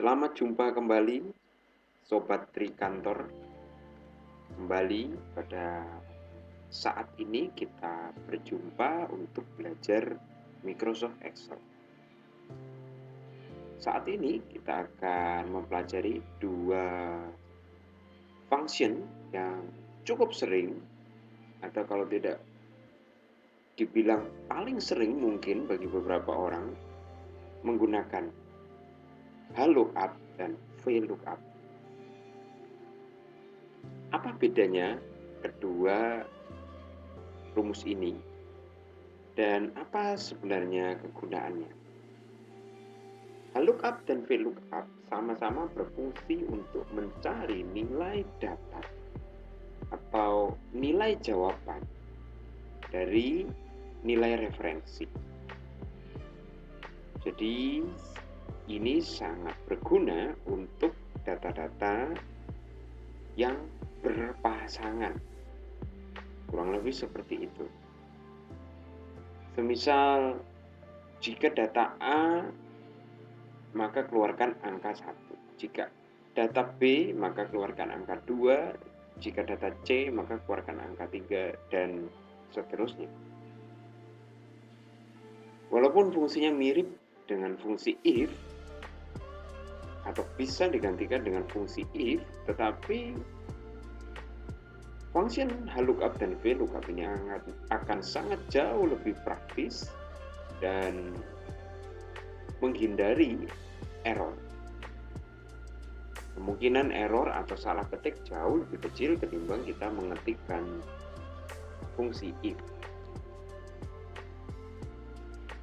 Selamat jumpa kembali Sobat Tri Kantor. Kembali pada saat ini kita berjumpa untuk belajar Microsoft Excel. Saat ini kita akan mempelajari dua function yang cukup sering, atau kalau tidak dibilang paling sering mungkin bagi beberapa orang, menggunakan HLOOKUP dan VLOOKUP. Apa bedanya kedua rumus ini dan apa sebenarnya kegunaannya? HLOOKUP dan VLOOKUP sama-sama berfungsi untuk mencari nilai data atau nilai jawaban dari nilai referensi. Jadi ini sangat berguna untuk data-data yang berpasangan, kurang lebih seperti itu. Semisal jika data A maka keluarkan angka 1, jika data B maka keluarkan angka 2, jika data C maka keluarkan angka 3, dan seterusnya. Walaupun fungsinya mirip dengan fungsi if atau bisa digantikan dengan fungsi if, tetapi function HLOOKUP dan VLOOKUP ini akan sangat jauh lebih praktis dan menghindari error. Kemungkinan error atau salah ketik jauh lebih kecil ketimbang kita mengetikkan fungsi if.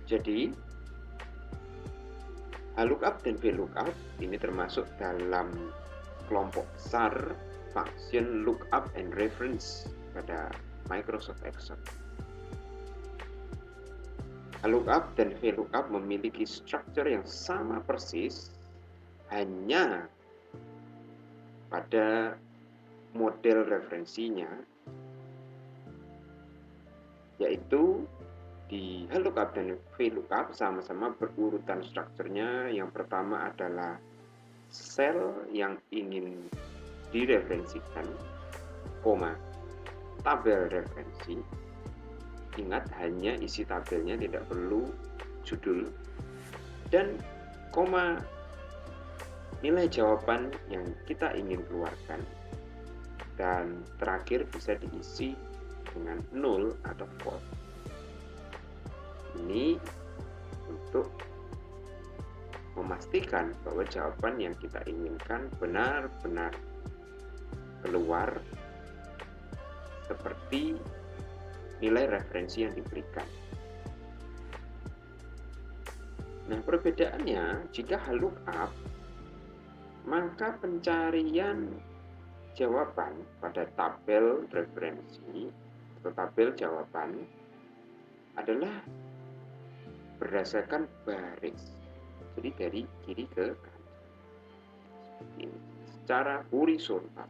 Jadi HLOOKUP dan VLOOKUP ini termasuk dalam kelompok besar function lookup and reference pada Microsoft Excel. HLOOKUP dan VLOOKUP memiliki struktur yang sama persis, hanya pada model referensinya, yaitu di HLOOKUP dan VLOOKUP sama-sama berurutan strukturnya. Yang pertama adalah sel yang ingin direferensikan, tabel referensi. Ingat, hanya isi tabelnya, tidak perlu judul, dan nilai jawaban yang kita ingin keluarkan, dan terakhir bisa diisi dengan 0 atau false. Ini untuk memastikan bahwa jawaban yang kita inginkan benar-benar keluar seperti nilai referensi yang diberikan. Nah, perbedaannya, jika HLOOKUP, maka pencarian jawaban pada tabel referensi atau tabel jawaban adalah berdasarkan baris, jadi dari kiri ke kanan seperti ini, secara horizontal,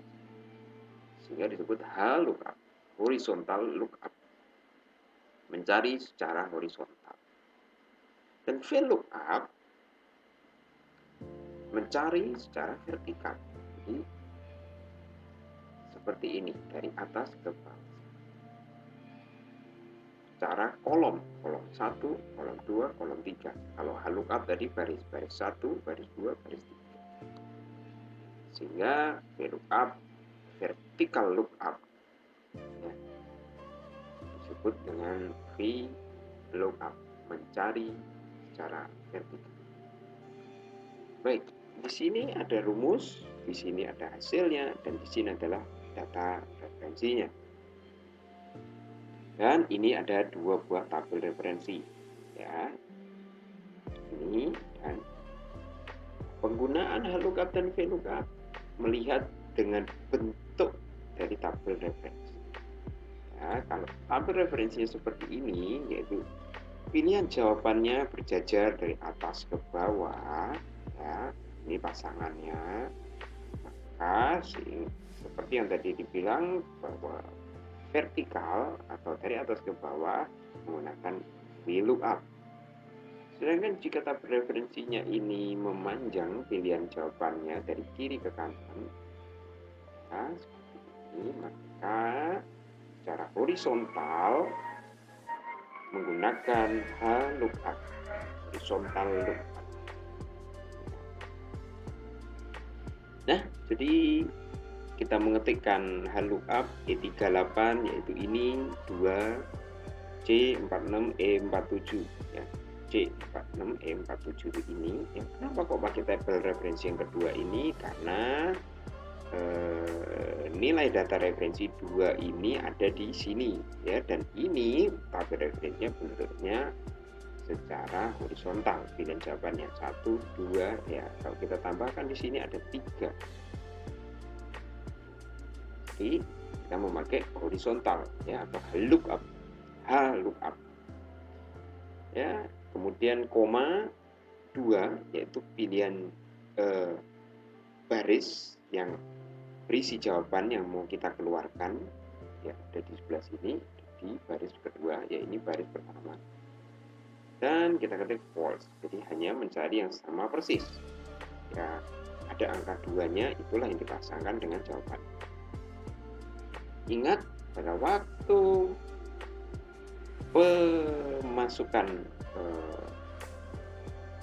sehingga disebut HLOOKUP, horizontal lookup, mencari secara horizontal. Dan VLOOKUP mencari secara vertikal, jadi seperti ini, dari atas ke bawah, secara kolom 1, kolom 2, kolom 3. Kalau HLOOKUP tadi baris 1, baris 2, baris 3. Sehingga VLOOKUP vertical lookup, ya, disebut dengan VLOOKUP, mencari secara vertikal. Baik, di sini ada rumus, di sini ada hasilnya, dan di sini adalah data referensinya. Dan ini ada dua buah tabel referensi, ya. Ini, dan penggunaan HLOOKUP dan VLOOKUP melihat dengan bentuk dari tabel referensi. Ya, kalau tabel referensinya seperti ini, yaitu pilihan jawabannya berjajar dari atas ke bawah, ya, ini pasangannya, maka seperti yang tadi dibilang bahwa vertikal atau dari atas ke bawah menggunakan VLOOKUP. Sedangkan jika tabel referensinya ini memanjang pilihan jawabannya dari kiri ke kanan, ya, seperti ini, maka secara horizontal menggunakan lookup, horizontal lookup. Nah, jadi kita mengetikkan lookup E38 yaitu ini 2 C46 E47 ya. C46 E47 ini ya. Kenapa kok pakai tabel referensi yang kedua ini? Karena nilai data referensi 2 ini ada di sini ya, dan ini tabel referensinya bentuknya secara horizontal, pilihan jawabannya 1, 2 ya. Kalau kita tambahkan di sini ada 3. Jadi kita memakai horizontal ya, atau lookup, lookup ya. Kemudian koma 2 yaitu pilihan baris yang berisi jawaban yang mau kita keluarkan ya, ada di sebelah sini di baris kedua ya, ini baris pertama, dan kita ketik false, jadi hanya mencari yang sama persis ya, ada angka 2-nya, itulah yang dipasangkan dengan jawaban. Ingat, pada waktu pemasukan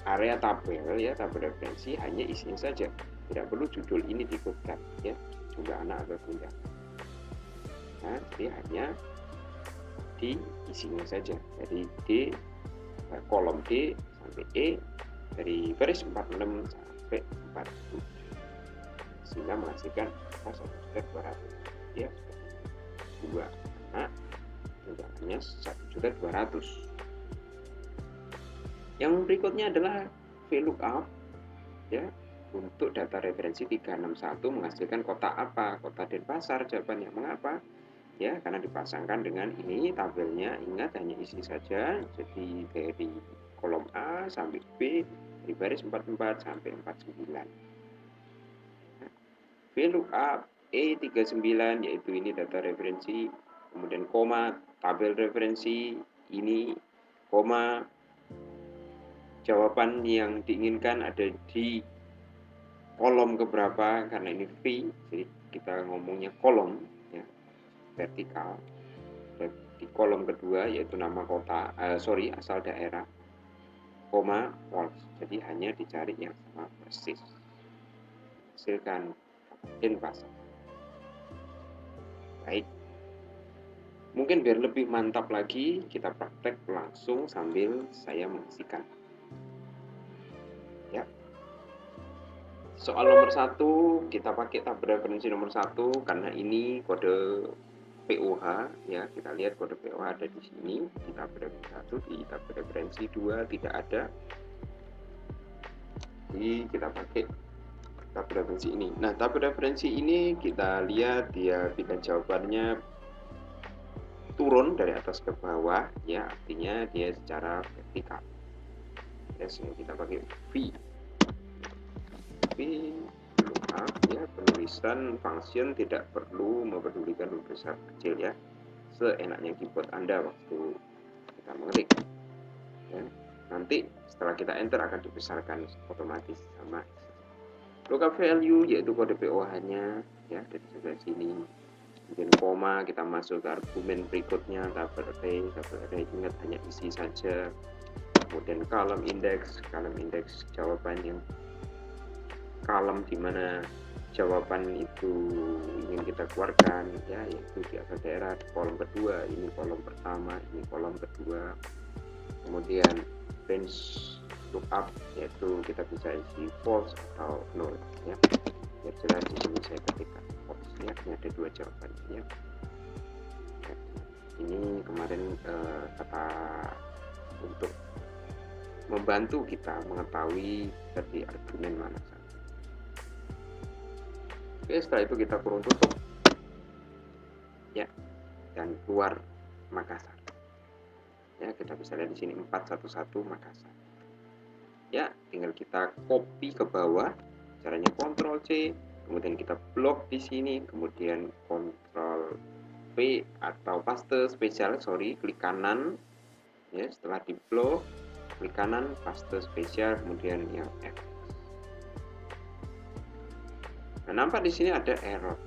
area tabel ya, tabel referensi, hanya isinya saja, tidak perlu judul ini diikutkan ya, jumlah anak atau tidak. Nah, jadi hanya di isinya saja, dari D, kolom D sampai E, dari baris 46 sampai 47, sehingga menghasilkan 1.200 ya, 2 anak tunjangannya 1.200.000. Yang berikutnya adalah VLOOKUP ya, untuk data referensi 361 menghasilkan kotak apa? Kotak Denpasar. Jawabannya mengapa? Ya, karena dipasangkan dengan ini tabelnya, ingat hanya isi saja, jadi dari kolom A sampai B, dari baris 44 sampai 49. VLOOKUP E39 yaitu ini data referensi, kemudian koma tabel referensi ini, koma jawaban yang diinginkan ada di kolom keberapa, karena ini V jadi kita ngomongnya kolom ya, vertikal. Di kolom kedua yaitu nama kota, asal daerah, koma false, jadi hanya dicari yang sama persis, hasilkan Denpasar. Baik, mungkin biar lebih mantap lagi kita praktek langsung sambil saya mengasihkan ya. Soal nomor 1 kita pakai tabel referensi nomor 1 karena ini kode POH ya, kita lihat kode POH ada di sini di tabel referensi 1, di tabel referensi 2 tidak ada, jadi kita pakai tabel referensi ini. Nah, tabel referensi ini kita lihat dia pilihan jawabannya turun dari atas ke bawah ya, artinya dia secara vertikal ya, sehingga kita pakai V lookup ya, penulisan function tidak perlu mempedulikan huruf besar kecil ya, seenaknya keyboard Anda waktu kita mengetik ya. Nanti setelah kita enter akan dibesarkan otomatis sama lookup value yaitu kode POH-nya ya, dari sebelah sini. Kemudian koma, kita masuk ke argumen berikutnya, tabel array ingat hanya isi saja. Kemudian column index jawaban yang kolom di mana jawaban itu ingin kita keluarkan ya, yaitu di asal daerah, di kolom kedua, ini kolom pertama, ini kolom kedua. Kemudian range lookup yaitu kita bisa isi false atau null ya, biar jelas di sini saya ketikkan false ya, ini ada 2 jawaban ya. Ini kemarin kata untuk membantu kita mengetahui dari argumen mana saja. Oke, setelah itu kita kurung tutup ya, dan keluar Makassar ya, kita bisa lihat di sini 411 Makassar ya. Tinggal kita copy ke bawah, caranya Ctrl C, kemudian kita blok di sini, kemudian Ctrl V atau paste spesial, klik kanan ya. Setelah di blok, klik kanan, paste spesial, kemudian yang F. Nah, nampak di sini ada error.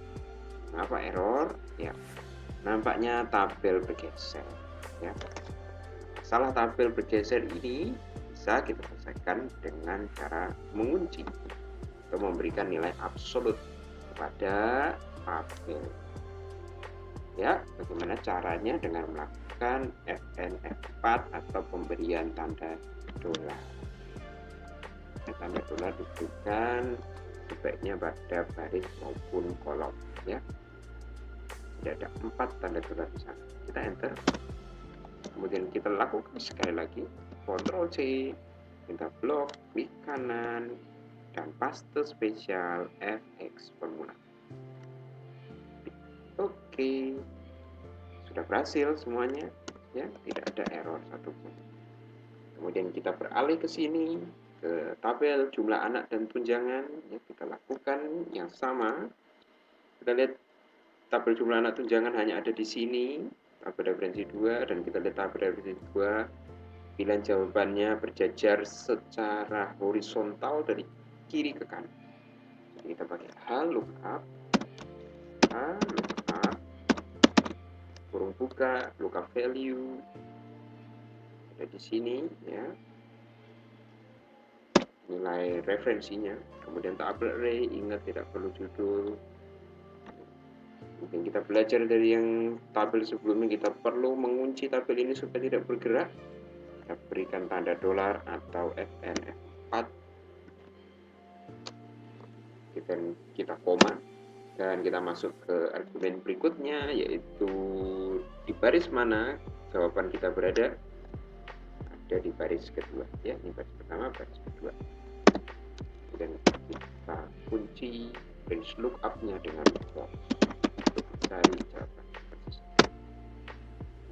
Kenapa error? Ya, nampaknya tabel bergeser. Ya, masalah tabel bergeser ini bisa kita selesaikan dengan cara mengunci atau memberikan nilai absolut kepada tabel. Ya, bagaimana caranya? Dengan melakukan FNF4 atau pemberian tanda dolar. Tanda dolar diberikan sebaiknya pada baris maupun kolom, ya. Tidak ada 4 tanda dolar di sana. Kita enter. Kemudian kita lakukan sekali lagi, Ctrl C, kita blok, klik kanan, dan paste spesial FX formula. Oke, sudah berhasil semuanya, ya, tidak ada error satupun. Kemudian kita beralih ke sini, ke tabel jumlah anak dan tunjangan, ya, kita lakukan yang sama. Kita lihat tabel jumlah anak tunjangan hanya ada di sini, tabel referensi 2, dan kita lihat tabel referensi 2, pilihan jawabannya berjajar secara horizontal dari kiri ke kanan. Jadi kita pakai lookup, kurung buka, lookup value, ada di sini, ya, nilai referensinya. Kemudian tabel array, ingat tidak perlu judul. Mungkin kita belajar dari yang tabel sebelumnya, kita perlu mengunci tabel ini supaya tidak bergerak. Kita berikan tanda dolar atau FNF4. Kita koma. Dan kita masuk ke argumen berikutnya, yaitu di baris mana jawaban kita berada. Ada di baris kedua, ya, ini baris pertama, baris kedua. Kemudian kita kunci range lookup-nya dengan false untuk mencari jawaban.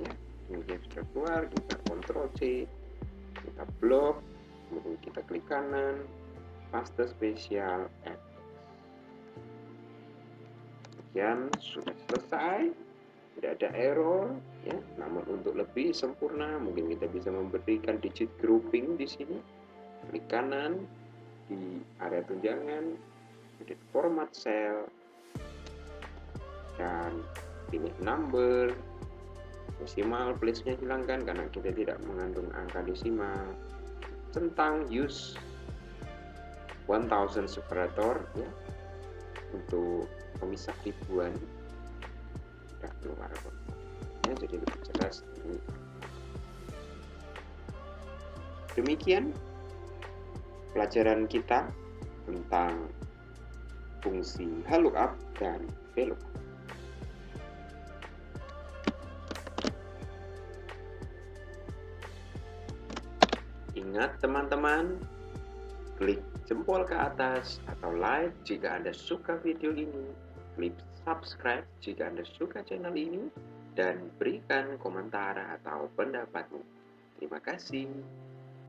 Ya, kemudian sudah keluar, kita Ctrl C, kita blok, kemudian kita klik kanan, paste spesial F. Sekian, sudah selesai, tidak ada error, ya. Namun untuk lebih sempurna, mungkin kita bisa memberikan digit grouping di sini. Klik kanan di area tunjangan, edit format cell, dan pilih number. Desimal place-nya hilangkan karena kita tidak mengandung angka desimal. Centang use 1000 separator, ya, untuk pemisah ribuan. Sudah keluar ya, jadi lebih jelas ini. Demikian pelajaran kita tentang fungsi lookup dan VLOOKUP. Ingat teman-teman, klik jempol ke atas atau like jika Anda suka video ini, klik subscribe jika Anda suka channel ini, dan berikan komentar atau pendapatmu. Terima kasih.